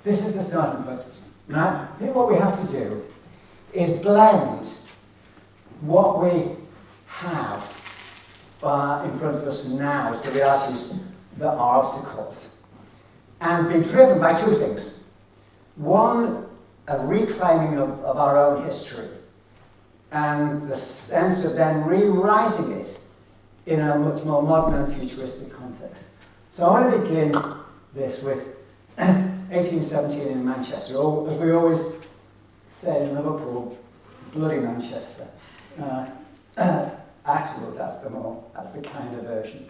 this is the starting point. And I think what we have to do is blend what we have in front of us now as the realities that are obstacles, and be driven by two things. One, a reclaiming of our own history, and the sense of then rewriting it in a much more modern and futuristic context. So I want to begin this with 1817 in Manchester, or as we always say in Liverpool, bloody Manchester. Actually, that's the kind of version.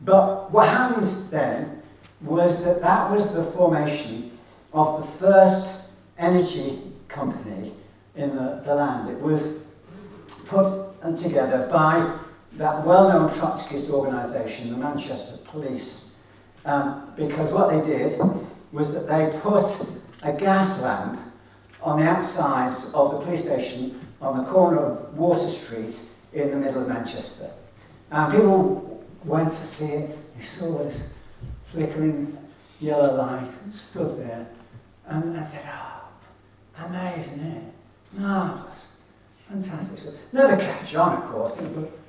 But what happened then was that was the formation of the first energy company in the land. It was put together by that well-known Trotskyist organisation, the Manchester Police, because what they did was that they put a gas lamp on the outsides of the police station on the corner of Water Street in the middle of Manchester. And people went to see it. They saw this flickering yellow light and stood there, and they said, oh, amazing, isn't it? Marvellous. Fantastic. So, never catch on, of course,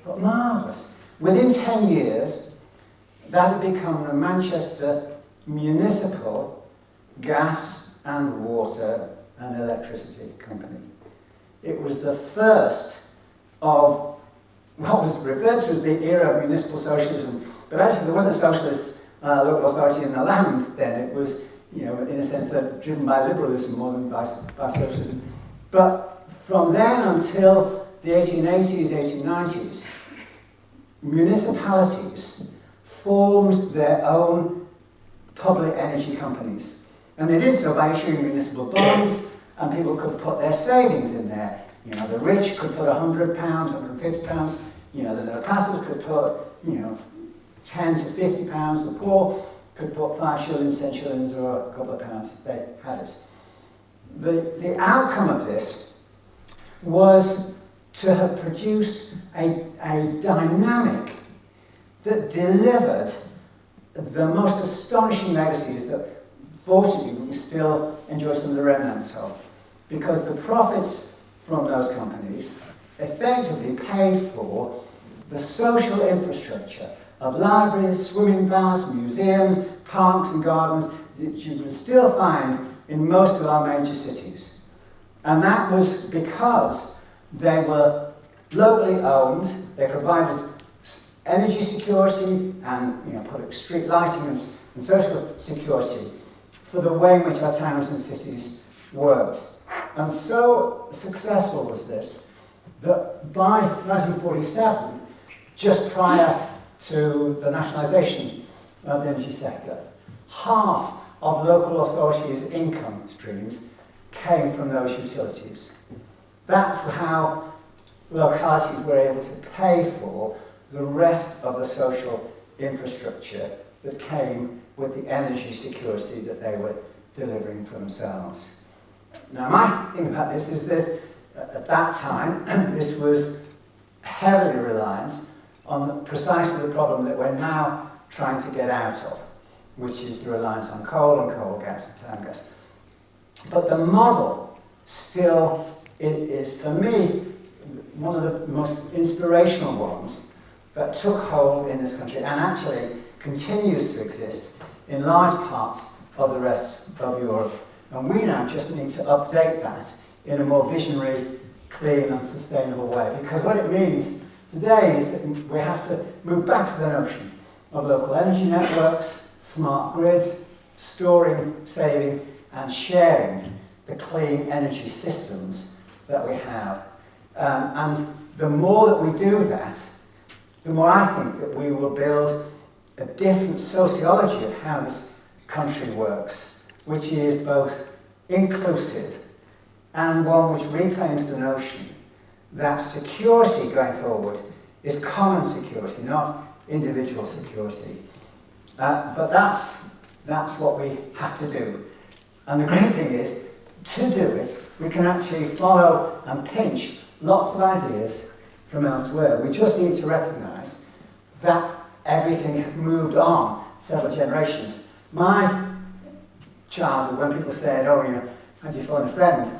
but marvellous. Within 10 years, that had become the Manchester Municipal Gas and Water and Electricity Company. It was the first of what was referred to as the era of municipal socialism, but actually there wasn't a socialist local authority in the land then. It was, in a sense, driven by liberalism more than by socialism. But from then until the 1880s, 1890s, municipalities formed their own public energy companies. And they did so by issuing municipal bonds, and people could put their savings in there. The rich could put £100, £150, the middle classes could put, 10 to £50, the poor could put 5 shillings, 10 shillings, or a couple of pounds if they had it. The outcome of this was to have produced a dynamic that delivered the most astonishing legacies that, fortunately, we still enjoy some of the remnants of, because the profits from those companies effectively paid for the social infrastructure of libraries, swimming baths, museums, parks and gardens that you will still find in most of our major cities. And that was because they were locally owned, they provided energy security and public street lighting and social security for the way in which our towns and cities worked. And so successful was this that by 1947, just prior to the nationalisation of the energy sector, half of local authorities' income streams came from those utilities. That's how localities were able to pay for the rest of the social infrastructure that came with the energy security that they were delivering for themselves. Now, my thing about this is that at that time, this was heavily reliant on precisely the problem that we're now trying to get out of, which is the reliance on coal and coal gas and town gas. But the model still is, for me, one of the most inspirational ones that took hold in this country and actually continues to exist in large parts of the rest of Europe. And we now just need to update that in a more visionary, clean and sustainable way. Because what it means today is that we have to move back to the notion of local energy networks, smart grids, storing, saving and sharing the clean energy systems that we have. And the more that we do that, the more I think that we will build a different sociology of how this country works, which is both inclusive and one which reclaims the notion that security going forward is common security, not individual security. But that's what we have to do. And the great thing is, to do it, we can actually follow and pinch lots of ideas from elsewhere. We just need to recognise that everything has moved on several generations. My childhood, when people said, oh, how do you phone a friend?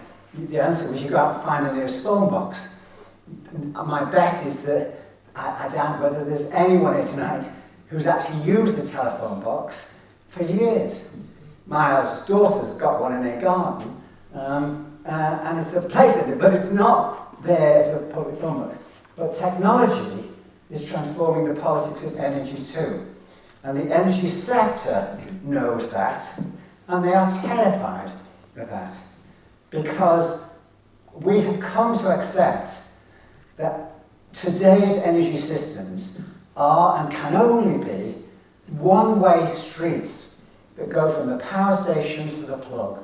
The answer was you go out and find the nearest phone box. And my bet is that I doubt whether there's anyone here tonight who's actually used a telephone box for years. My eldest daughter's got one in her garden, and it's a place in it, but it's not there as a public phone box. But technology is transforming the politics of energy too. And the energy sector knows that, and they are terrified of that, because we have come to accept that today's energy systems are and can only be one-way streets that go from the power station to the plug.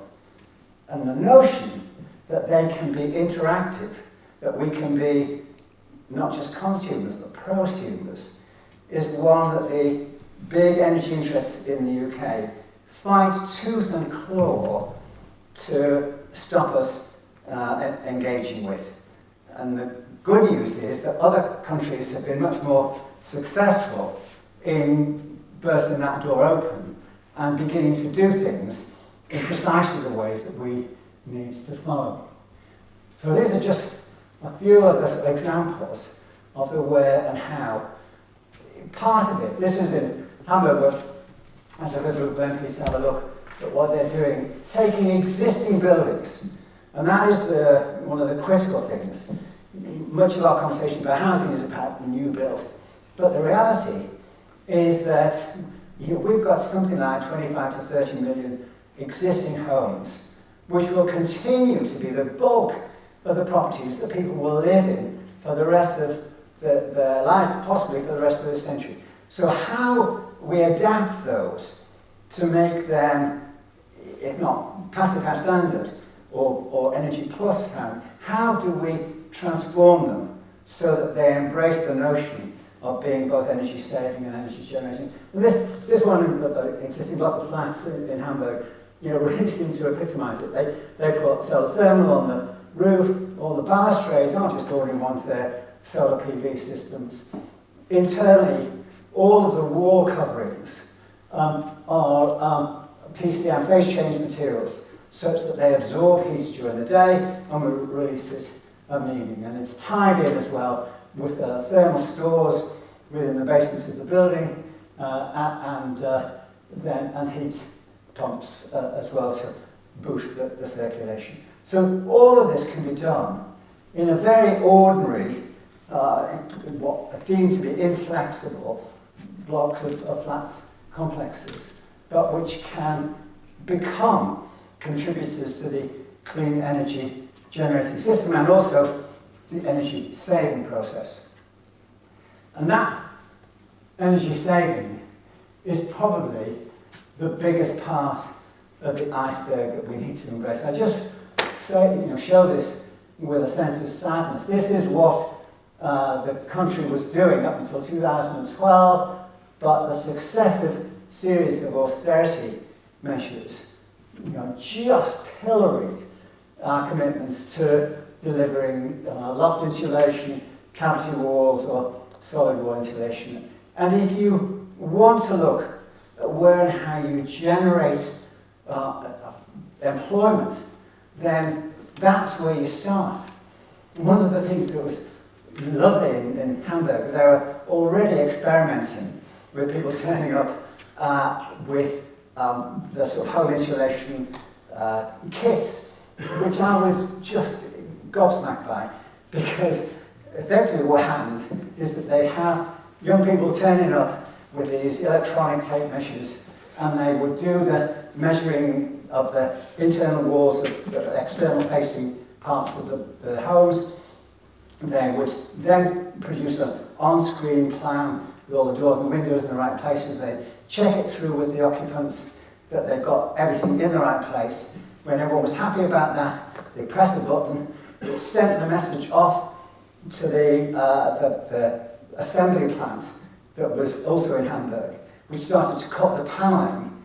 And the notion that they can be interactive, that we can be not just consumers but prosumers, is one that the big energy interests in the UK fight tooth and claw to stop us engaging with. And the good news is that other countries have been much more successful in bursting that door open and beginning to do things in precisely the ways that we need to follow. So these are just a few of the examples of the where and how. Part of it, this is in Hamburg, as a group of MPs have a look at what they're doing, taking existing buildings, and that is one of the critical things. Much of our conversation about housing is about new build, but the reality is that we've got something like 25 to 30 million existing homes, which will continue to be the bulk of the properties that people will live in for the rest of their life, possibly for the rest of the century. So how we adapt those to make them, if not passive house standard or energy plus standard, how do we transform them so that they embrace the notion of being both energy saving and energy generating? And this one, existing block of flats in Hamburg, really seems to epitomise it. They put solar thermal on the roof, all the balustrades aren't just ordinary ones, they're solar PV systems. Internally, all of the wall coverings are PCM phase change materials, such that they absorb heat during the day and will release it of an evening. And it's tied in as well with thermal stores within the basements of the building and heat pumps as well to boost the circulation. So all of this can be done in a very ordinary, what are deemed to be inflexible blocks of flats complexes, but which can become contributors to the clean energy generating system and also the energy saving process. And that energy saving is probably the biggest part of the iceberg that we need to embrace. I just show this with a sense of sadness. This is what the country was doing up until 2012, but the successive series of austerity measures just pilloried our commitments to delivering loft insulation, cavity walls, or solid wall insulation. And if you want to look at where and how you generate employment, then that's where you start. One of the things that was lovely in Hamburg, they were already experimenting with people turning up with the sort of home insulation kits, which I was just gobsmacked by, because effectively what happens is that they have young people turning up with these electronic tape measures, and they would do the measuring of the internal walls of the external facing parts of the homes. They would then produce an on-screen plan with all the doors and windows in the right places. They'd check it through with the occupants that they've got everything in the right place. When everyone was happy about that, they pressed the button, it sent the message off to the assembly plant that was also in Hamburg, which started to cut the panelling,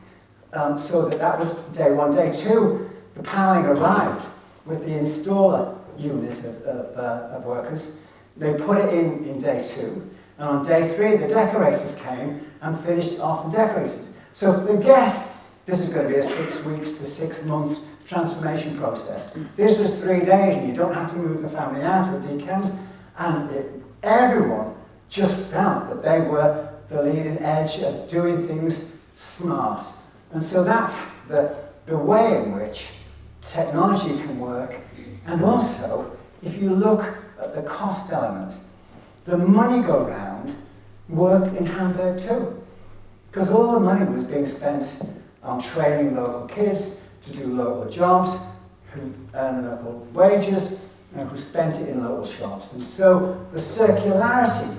so that was day one. Day two, the panelling arrived with the installer unit of workers. They put it in day two, and on day three, the decorators came and finished off and decorated. So forget this is going to be a 6 weeks to 6 months transformation process. This was 3 days, and you don't have to move the family out with decans, and everyone just felt that they were the leading edge of doing things smart. And so that's the way in which technology can work. And also, if you look at the cost element, the money go round worked in Hamburg too. Because all the money was being spent on training local kids to do local jobs, who earn local wages, and who spent it in local shops. And so the circularity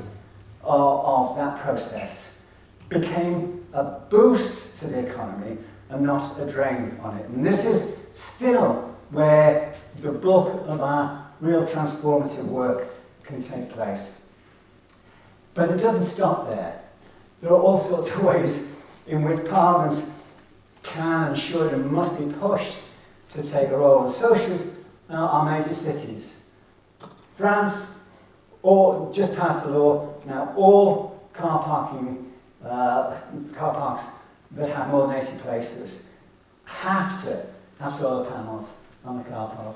of that process became a boost to the economy and not a drain on it. And this is still where the bulk of our real transformative work can take place. But it doesn't stop there. There are all sorts of ways in which parliaments can and should and must be pushed to take a role. And so should our major cities. France just passed a law now. All car parks that have more than 80 places have to have solar panels on the car park.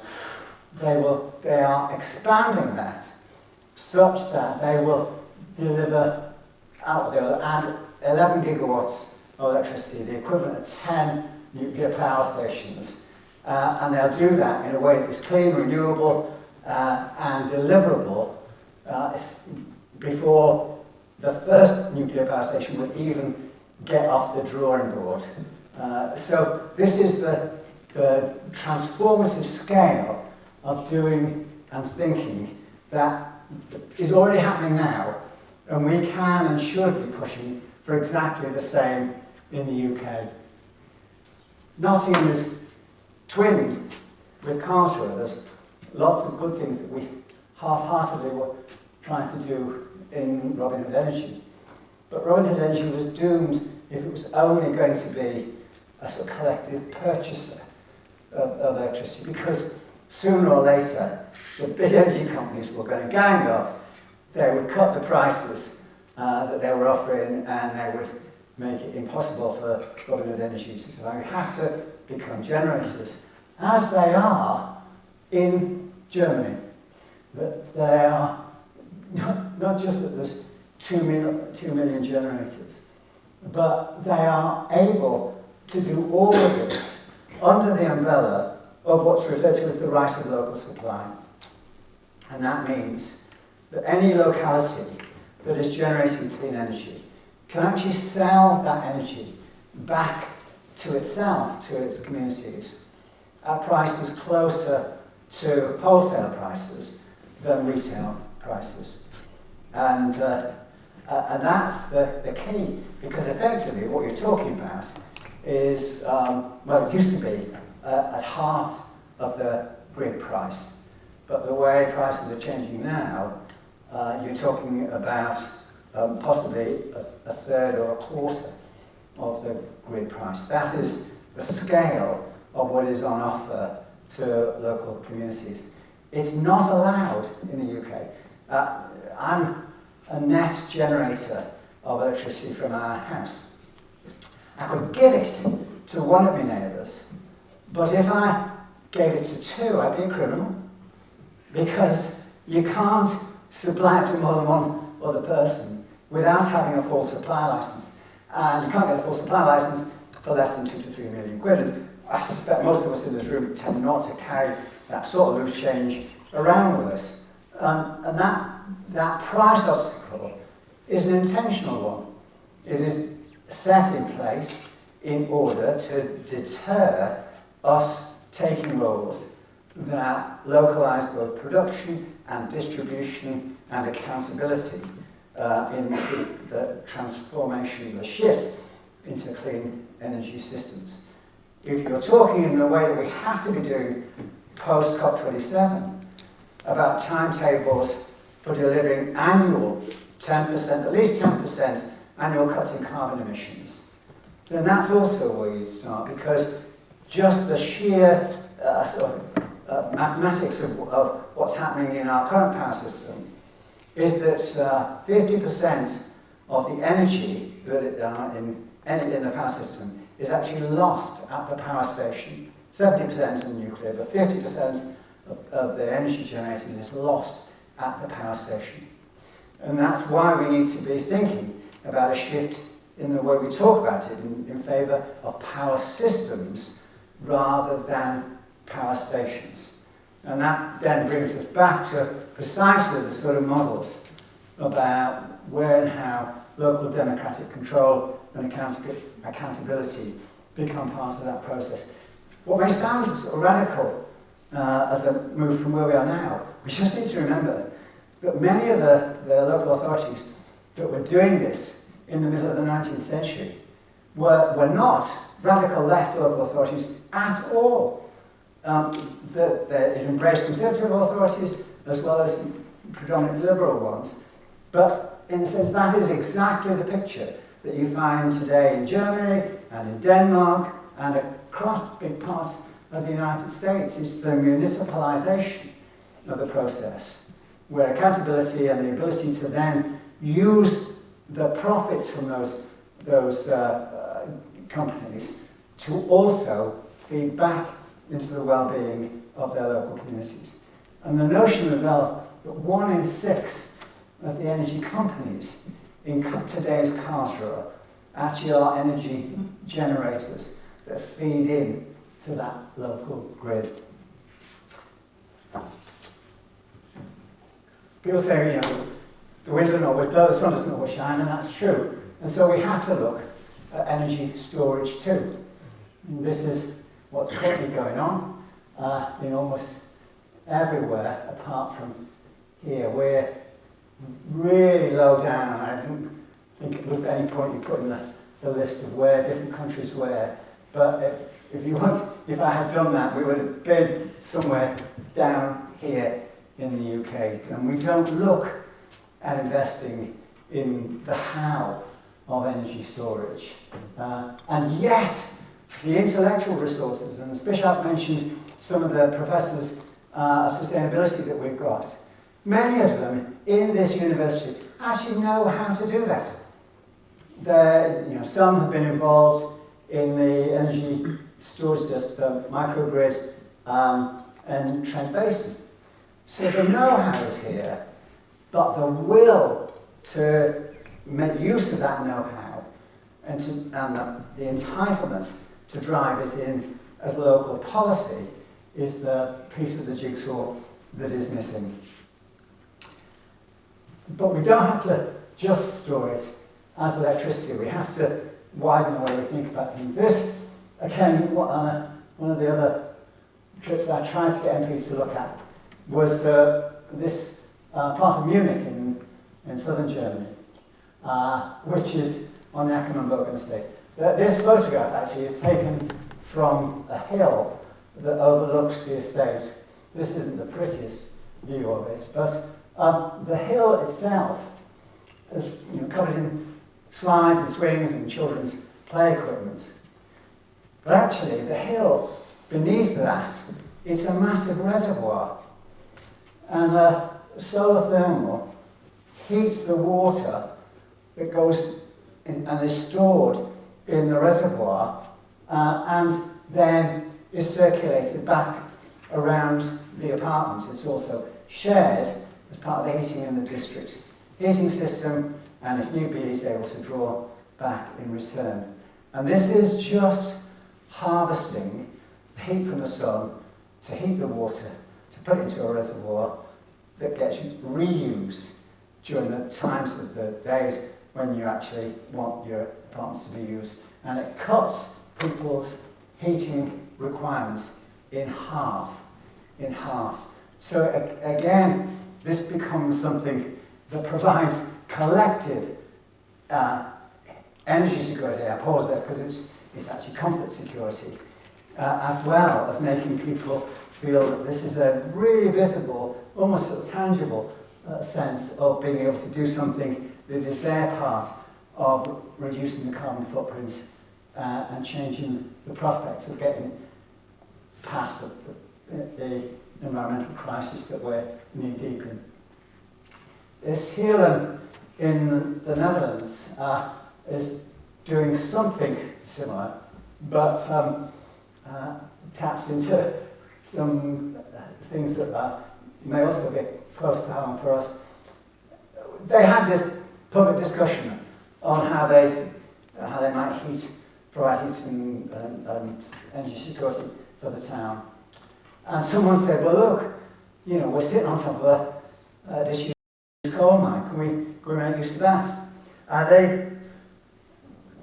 They are expanding that such that they will deliver they'll add 11 gigawatts of electricity, the equivalent of 10 nuclear power stations. And they'll do that in a way that's clean, renewable, and deliverable before the first nuclear power station would even get off the drawing board. So this is the transformative scale of doing and thinking that is already happening now, and we can and should be pushing for exactly the same in the UK. Nottingham is twinned with Carlsruhe. There's lots of good things that we half-heartedly were trying to do in Robin Hood Energy. But Robin Hood Energy was doomed if it was only going to be a sort of collective purchaser of electricity, because sooner or later the big energy companies were going to gang up. They would cut the prices that they were offering, and they would make it impossible for Robin Hood Energy to survive. We have to become generators, as they are in Germany. But they are not just that there's 2 million generators, but they are able to do all of this under the umbrella of what's referred to as the right of local supply. And that means that any locality that is generating clean energy can actually sell that energy back to itself, to its communities, at prices closer to wholesale prices than retail prices. And that's the key, because effectively what you're talking about is, well, it used to be at half of the grid price, but the way prices are changing now, you're talking about possibly a third or a quarter of the grid price. That is the scale of what is on offer to local communities. It's not allowed in the UK. I'm a net generator of electricity from our house. I could give it to one of my neighbours, but if I gave it to two, I'd be a criminal, because you can't supply it to more than one other person without having a full supply licence. And you can't get a full supply licence for less than 2 to 3 million quid. And I suspect most of us in this room tend not to carry that sort of loose change around with us. And that price obstacle is an intentional one. It is set in place in order to deter us taking roles that localise both production and distribution and accountability in the transformation, the shift into clean energy systems. If you're talking in the way that we have to be doing post-COP27 about timetables for delivering annual 10%, at least 10% annual cuts in carbon emissions, then that's also where you start, because just the sheer mathematics of what's happening in our current power system is that 50% of the energy that in the power system is actually lost at the power station. 70% in nuclear, but 50% of the energy generated is lost at the power station. And that's why we need to be thinking about a shift in the way we talk about it in favour of power systems rather than power stations. And that then brings us back to precisely the sort of models about where and how local democratic control and accountability become part of that process. What may sound sort of radical as a move from where we are now, we just need to remember that many of the local authorities that were doing this in the middle of the 19th century were not radical left local authorities at all. It embraced conservative authorities as well as predominantly liberal ones. But in a sense, that is exactly the picture that you find today in Germany and in Denmark and across big parts of the United States. It's the municipalization of the process, where accountability and the ability to then use the profits from those companies to also feed back into the well-being of their local communities. And the notion that 1 in 6 of the energy companies in today's Karlsruhe actually are energy generators that feed in to that local grid. People say, you know, the wind doesn't always blow, the sun doesn't always shine, and that's true. And so we have to look at energy storage too. And this is what's currently going on in almost everywhere apart from here. We're really low down. I don't think at any point you put in the list of where different countries were. But if I had done that, we would have been somewhere down here in the UK. And we don't look at investing in the how of energy storage. And yet, the intellectual resources, and as Bishop mentioned some of the professors of sustainability that we've got, many of them in this university actually know how to do that. Some have been involved in the energy storage system, microgrid, and Trent Basin. So the know-how is here, but the will to make use of that know-how and the entitlement to drive it in as local policy is the piece of the jigsaw that is missing. But we don't have to just store it as electricity. We have to widen the way we think about things. This, again, one of the other trips that I tried to get MPs to look at was this part of Munich in southern Germany, which is on the Ackermann-Bogen estate. This photograph actually is taken from a hill that overlooks the estate. This isn't the prettiest view of it, but the hill itself is covered in slides and swings and children's play equipment. But actually, the hill beneath that is a massive reservoir. And solar thermal heats the water that goes in, and is stored in the reservoir and then is circulated back around the apartments. It's also shared as part of the heating in the district heating system, and if need be, it's able to draw back in return. And this is just harvesting the heat from the sun to heat the water, to put it into a reservoir that gets reused during the times of the days when you actually want your apartments to be used. And it cuts people's heating requirements in half. So again, this becomes something that provides collective energy security. I pause there because it's actually comfort security, as well as making people feel that this is a really visible, almost sort of tangible sense of being able to do something that is their part of reducing the carbon footprint and changing the prospects of getting past the environmental crisis that we're knee-deep in. This Heerlen in the Netherlands is doing something similar. but taps into some things that may also be close to home for us. They had this public discussion on how they might provide heat and energy security for the town. And someone said, well, look, we're sitting on top of a disused coal mine. Can we make use of that? And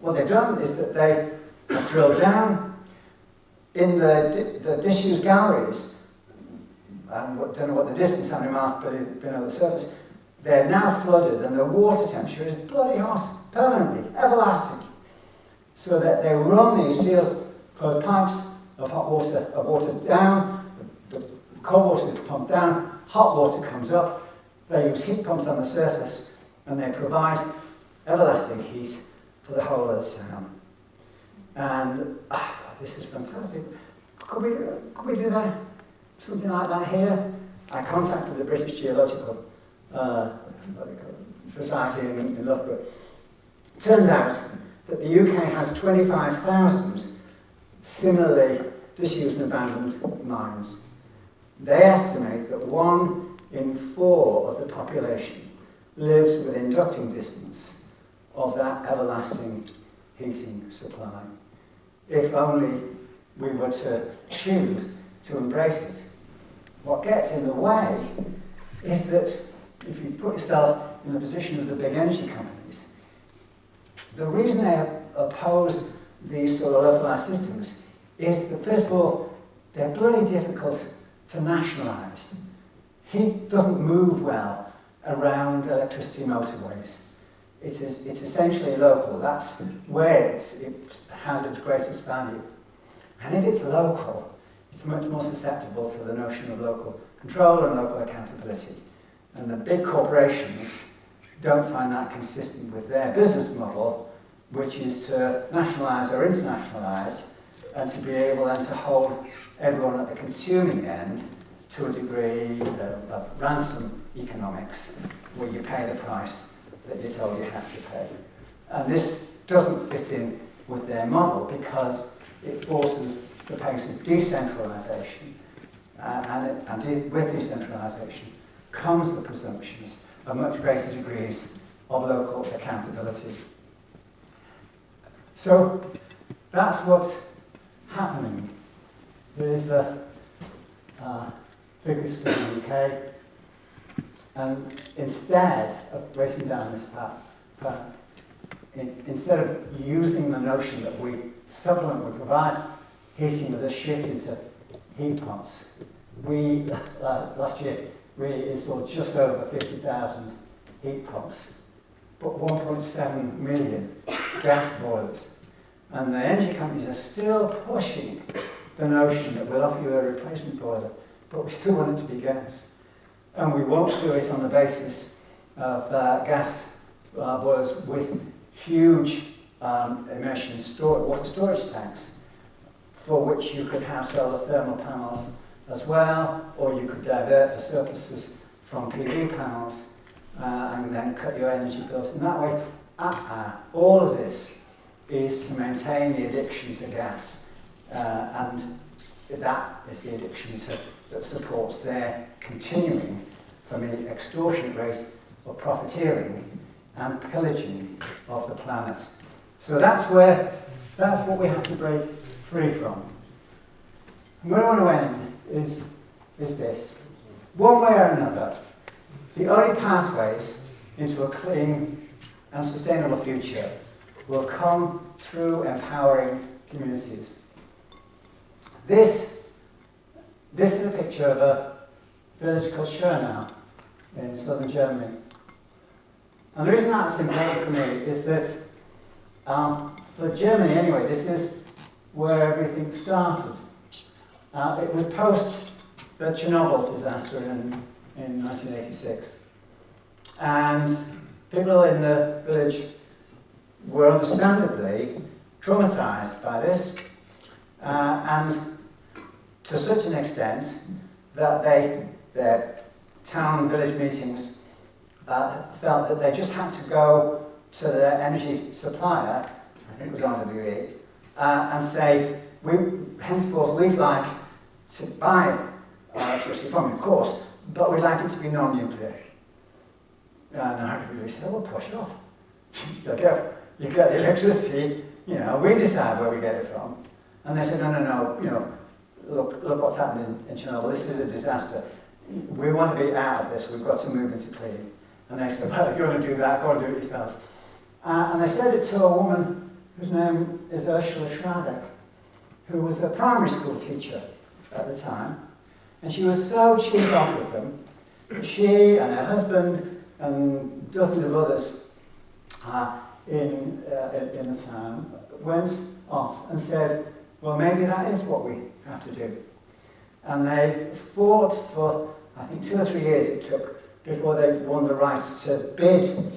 what they've done is that they have drilled down in the disused galleries, and don't know what the distance, how many miles below the surface. They're now flooded, and the water temperature is bloody hot, permanently, everlasting. So that they run these steel-closed pipes of water down, the cold water is pumped down, hot water comes up, they use heat pumps on the surface, and they provide everlasting heat for the whole of the town. And this is fantastic. Could we do that? Something like that here? I contacted the British Geological Society in Loughborough. Turns out that the UK has 25,000 similarly disused and abandoned mines. They estimate that 1 in 4 of the population lives within ducting distance of that everlasting heating supply. If only we were to choose to embrace it. What gets in the way is that if you put yourself in the position of the big energy companies, the reason they oppose these sort of localised systems is that, first of all, they're bloody difficult to nationalise. Heat doesn't move well around electricity motorways. It's essentially local. That's where it has its greatest value. And if it's local, it's much more susceptible to the notion of local control and local accountability. And the big corporations don't find that consistent with their business model, which is to nationalise or internationalise, and to be able then to hold everyone at the consuming end to a degree of ransom economics, where you pay the price that you're told you have to pay. And this doesn't fit in with their model because it forces the pace of decentralisation, and with decentralisation comes the presumptions of much greater degrees of local accountability. So that's what's happening. There's the figures for the UK, and instead of racing down this path, instead of using the notion that we supplement, we provide heating with a shift into heat pumps, we last year we installed just over 50,000 heat pumps, but 1.7 million gas boilers. And the energy companies are still pushing the notion that we'll offer you a replacement boiler, but we still want it to be gas. And we won't do it on the basis of gas boilers with huge immersion water storage tanks, for which you could have solar thermal panels as well, or you could divert the surpluses from PV panels and then cut your energy bills in that way. All of this is to maintain the addiction to gas, and that is the addiction that supports their continuing from the extortionate rate of profiteering and pillaging of the planet. So that's what we have to break free from. And where I want to end is this. One way or another, the only pathways into a clean and sustainable future will come through empowering communities. This is a picture of a village called Schönau in southern Germany. And the reason that's important for me is that for Germany anyway, this is where everything started. It was post the Chernobyl disaster in 1986. And people in the village were understandably traumatized by this, and to such an extent that their town village meetings felt that they just had to go to their energy supplier, I think it was RWE, and say, henceforth we'd like to buy electricity from you, of course, but we'd like it to be non-nuclear. And everybody said, well, push it off. you get the electricity, we decide where we get it from. And they said, no, look what's happening in Chernobyl, this is a disaster. We want to be out of this, we've got to move into clean. And they said, well, if you want to do that, go and do it yourselves. And they said it to a woman whose name is Ursula Schradek, who was a primary school teacher at the time. And she was so cheesed off with them that she and her husband and dozens of others in the town went off and said, well, maybe that is what we have to do. And they fought for, I think, 2 or 3 years it took before they won the right to bid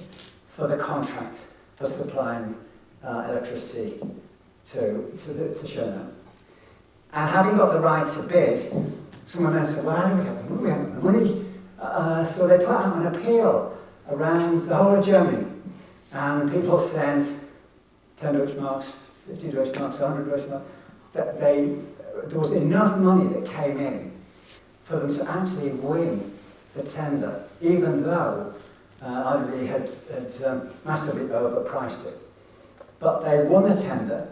for the contract for supplying electricity to Chernobyl. And having got the right to bid, someone then said, well, how do we get the money? We haven't got the money. So they put out an appeal around the whole of Germany. And people sent 10 Deutschmarks, 50 Deutschmarks, 100 Deutschmarks. There was enough money that came in for them to actually win the tender, even though RWE had massively overpriced it. But they won the tender,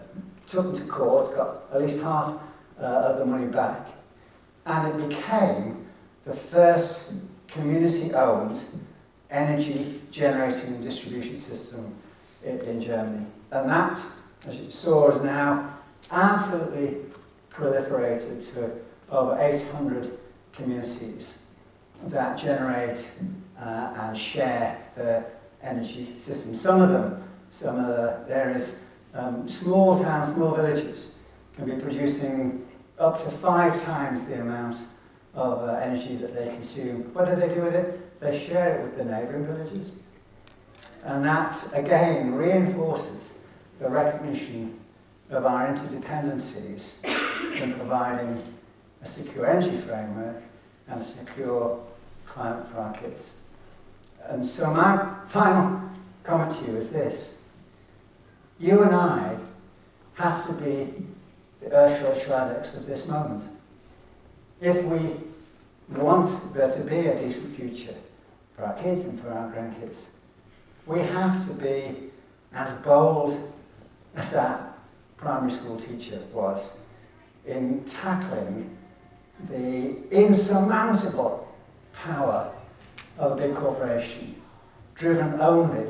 took them to court, got at least half of the money back, and it became the first community-owned energy generating and distribution system in Germany. And that, as you saw, is now absolutely proliferated to over 800 communities that generate and share the energy system. Some of the areas, small towns, small villages, can be producing up to 5 times the amount of energy that they consume. What do they do with it? They share it with the neighbouring villages. And that, again, reinforces the recognition of our interdependencies in providing a secure energy framework and a secure climate for our kids. And so my final comment to you is this. You and I have to be the Ursula Schradeks of this moment. If we want there to be a decent future for our kids and for our grandkids, we have to be as bold as that primary school teacher was in tackling the insurmountable power of a big corporation, driven only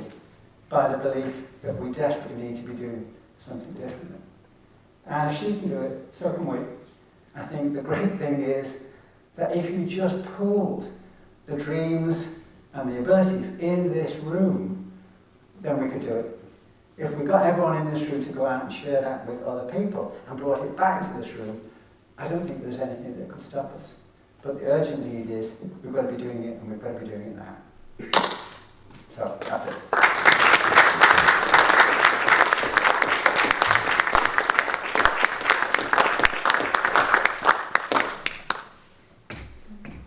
by the belief that we desperately need to be doing something different. And if she can do it, so can we. I think the great thing is that if you just pooled the dreams and the abilities in this room, then we could do it. If we got everyone in this room to go out and share that with other people and brought it back into this room, I don't think there's anything that could stop us. But the urgent need is we've got to be doing it, and we've got to be doing it now. So that's it.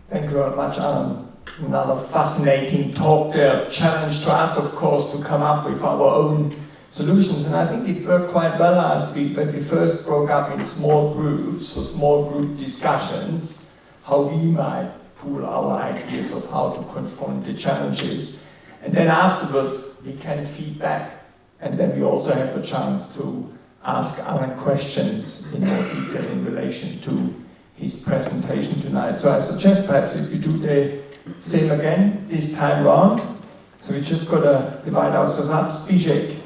Thank you very much, Alan. Another fascinating talk there. Challenge to us, of course, to come up with our own solutions. And I think it worked quite well last week when we first broke up in small groups, so small group discussions, how we might pool our ideas of how to confront the challenges. And then afterwards, we can feedback. And then we also have a chance to ask Alan questions in more detail in relation to his presentation tonight. So I suggest perhaps if we do the same again this time round. So we just got to divide ourselves up. Zbigniew.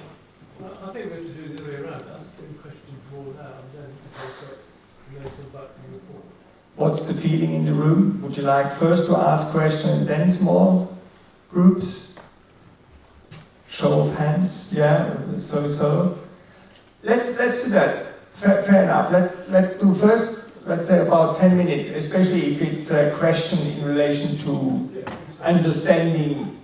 I think we have to do it the other way around. Ask the question more now and then come back to the report. What's the feeling in the room? Would you like first to ask questions and then small groups? Show of hands, yeah, so. Let's do that. Fair enough. Let's do first. Let's say about 10 minutes, especially if it's a question in relation to understanding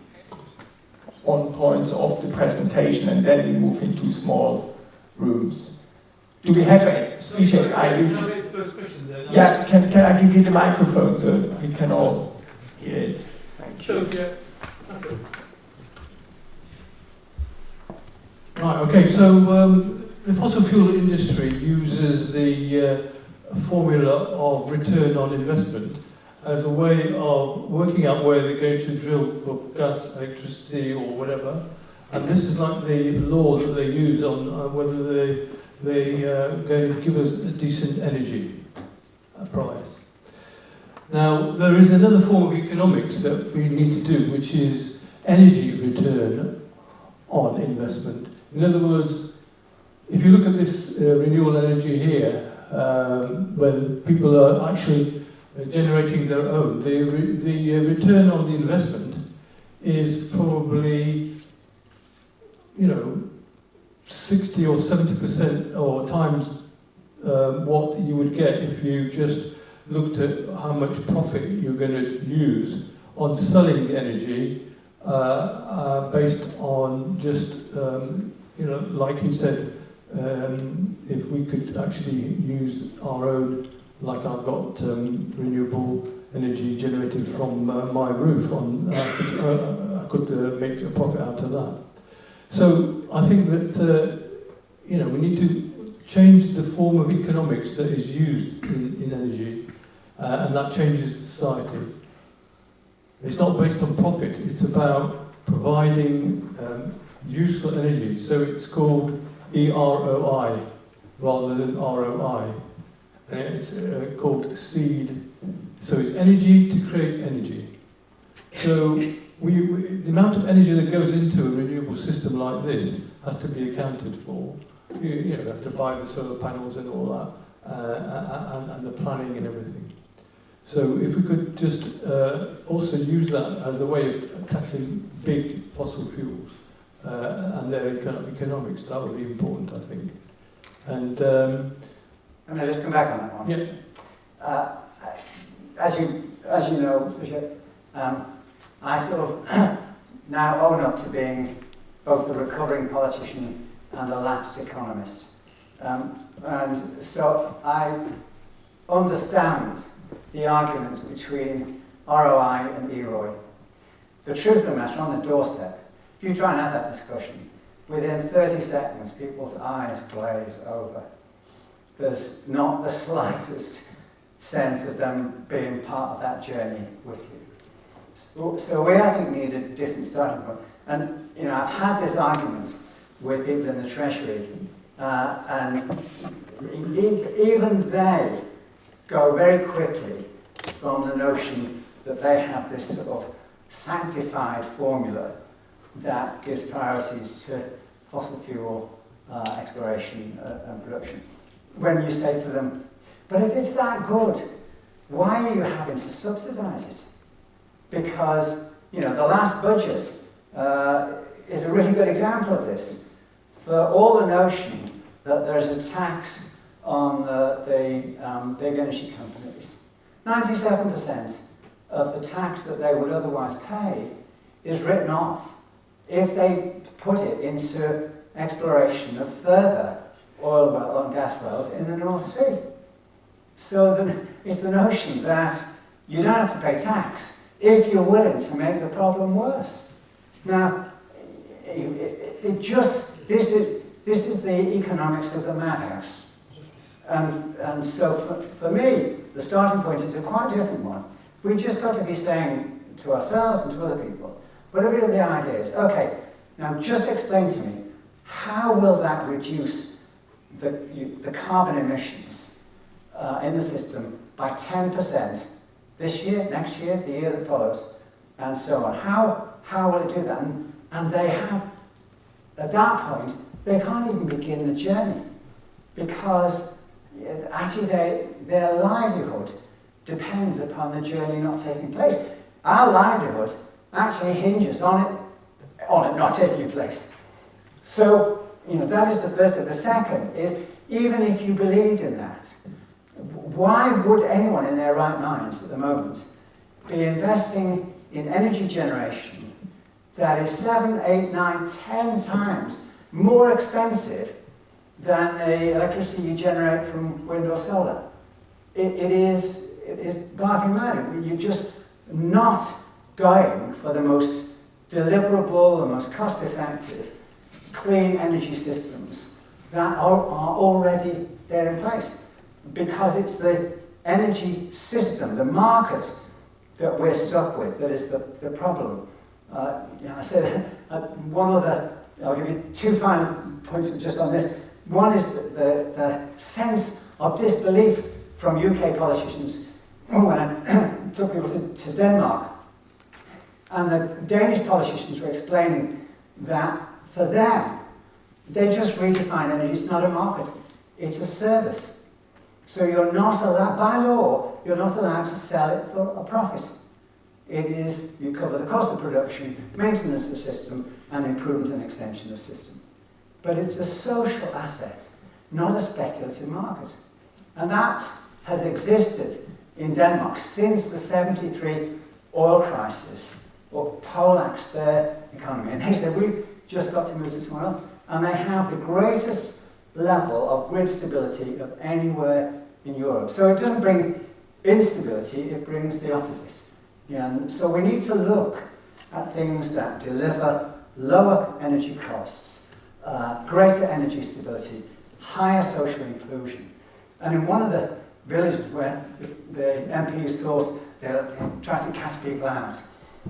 on points of the presentation, and then we move into small rooms. Do we have a Zbigniew? Can I make the first question then? Yeah, can I give you the microphone so we can all hear it? Thank you. Right, okay, so the fossil fuel industry uses the formula of return on investment as a way of working out where they're going to drill for gas, electricity, or whatever. And this is like the law that they use on whether they're going to give us a decent energy price. Now, there is another form of economics that we need to do, which is energy return on investment. In other words, if you look at this renewable energy here, where people are actually generating their own, the return on the investment is probably, 60 or 70% or times what you would get if you just looked at how much profit you're going to use on selling the energy based on just, like he said, if we could actually use our own, like I've got renewable energy generated from my roof, I could make a profit out of that. So I think that we need to change the form of economics that is used in energy, and that changes society. It's not based on profit, it's about providing useful energy. So it's called EROI rather than ROI. And it's called seed. So it's energy to create energy. So the amount of energy that goes into a renewable system like this has to be accounted for. You have to buy the solar panels and all that, and the planning and everything. So if we could just also use that as a way of tackling big fossil fuels and their economics, that would be important, I think. And I'm going to just come back on that one. Yeah. As you know, Bishop, I sort of now own up to being both a recovering politician and a lapsed economist. And so I understand the arguments between ROI and EROI. The truth of the matter, on the doorstep, if you try and have that discussion, within 30 seconds people's eyes glaze over. There's not the slightest sense of them being part of that journey with you. So we, I think, need a different starting point. And, I've had this argument with people in the Treasury, and even they go very quickly from the notion that they have this sort of sanctified formula that gives priorities to fossil fuel exploration and production. When you say to them, but if it's that good, why are you having to subsidise it? Because, the last budget is a really good example of this. For all the notion that there's a tax on the big energy companies, 97% of the tax that they would otherwise pay is written off if they put it into exploration of further oil and gas wells in the North Sea. So it's the notion that you don't have to pay tax if you're willing to make the problem worse. Now, this is the economics of the madhouse. And so for me, the starting point is a quite different one. We've just got to be saying to ourselves and to other people, whatever the idea is, okay, now just explain to me, how will that reduce the carbon emissions in the system by 10% this year, next year, the year that follows, and so on? How will it do that? And they have, at that point, they can't even begin the journey, because actually their livelihood depends upon the journey not taking place. Our livelihood actually hinges on it not taking place. So, that is the first thing. The second is, even if you believed in that, why would anyone in their right minds at the moment be investing in energy generation that is 7, 8, 9, 10 times more expensive than the electricity you generate from wind or solar? It is barking mad. You're just not going for the most deliverable, the most cost-effective, clean energy systems that are already there in place. Because it's the energy system, the market, that we're stuck with that is the problem. I said one other, I'll give you 2 final points just on this. One is the sense of disbelief from UK politicians when I took people to Denmark. And the Danish politicians were explaining that for them, they just redefine energy. It's not a market, it's a service. So you're not allowed, by law, you're not allowed to sell it for a profit. It is, you cover the cost of production, maintenance of the system, and improvement and extension of the system. But it's a social asset, not a speculative market. And that has existed in Denmark since the 73 oil crisis, or poleaxed their economy. And they said, we've just got to move to somewhere else. And they have the greatest level of grid stability of anywhere in Europe. So it doesn't bring instability, it brings the opposite. And so we need to look at things that deliver lower energy costs, greater energy stability, higher social inclusion. And in one of the villages where the MPs thought they'd try to catch people out,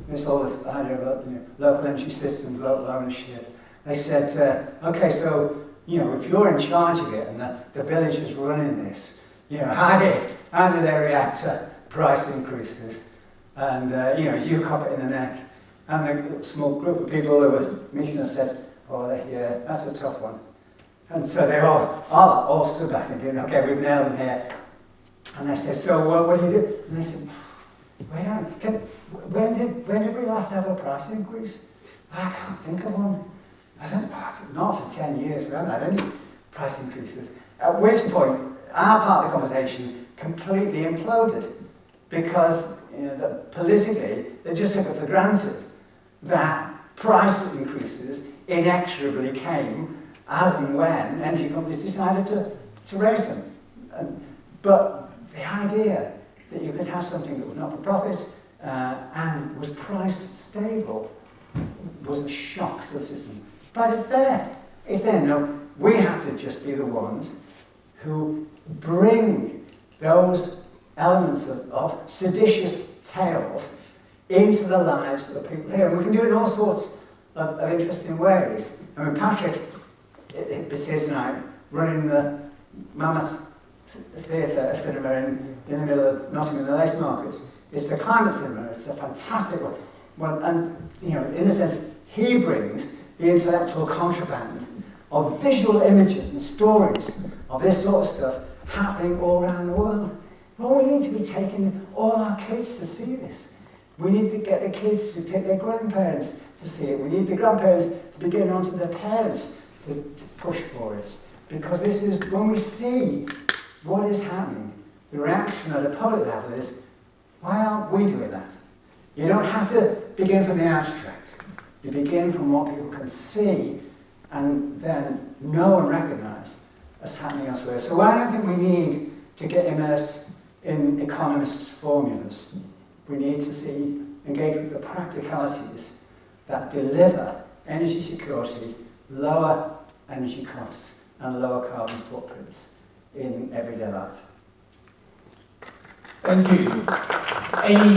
there's all this idea about local energy systems, local ownership. They said, okay, so if you're in charge of it and the village is running this, how do they react to price increases? And you cop it in the neck. And a small group of people who were meeting us said, oh, yeah, that's a tough one. And so they all stood back thinking, okay, we've nailed them here. And they said, so what do you do? And they said, wait on, when did we last have a price increase? I can't think of one. I don't know, not for 10 years, we haven't had any price increases. At which point, our part of the conversation completely imploded because politically, they just took it for granted that price increases inexorably came as and when energy companies decided to raise them. But the idea that you could have something that was not for profit and was price stable was a shock to the system. But it's there. It's there. No, we have to just be the ones who bring those elements of seditious tales into the lives of people here. And we can do it in all sorts of interesting ways. I mean, Patrick is here tonight running the Mammoth Theatre cinema in the middle of Nottingham, the Lace Market. It's the climate cinema. It's a fantastic one. Well, and, in a sense, he brings the intellectual contraband of visual images and stories of this sort of stuff happening all around the world. Well, we need to be taking all our kids to see this. We need to get the kids to take their grandparents to see it. We need the grandparents to be getting on to their parents to push for it. Because this is, when we see what is happening, the reaction at a public level is, why aren't we doing that? You don't have to begin from the abstract. You begin from what people can see and then know and recognise as happening elsewhere. So I don't think we need to get immersed in economists' formulas. We need to engage with the practicalities that deliver energy security, lower energy costs, and lower carbon footprints in everyday life. Thank you. Any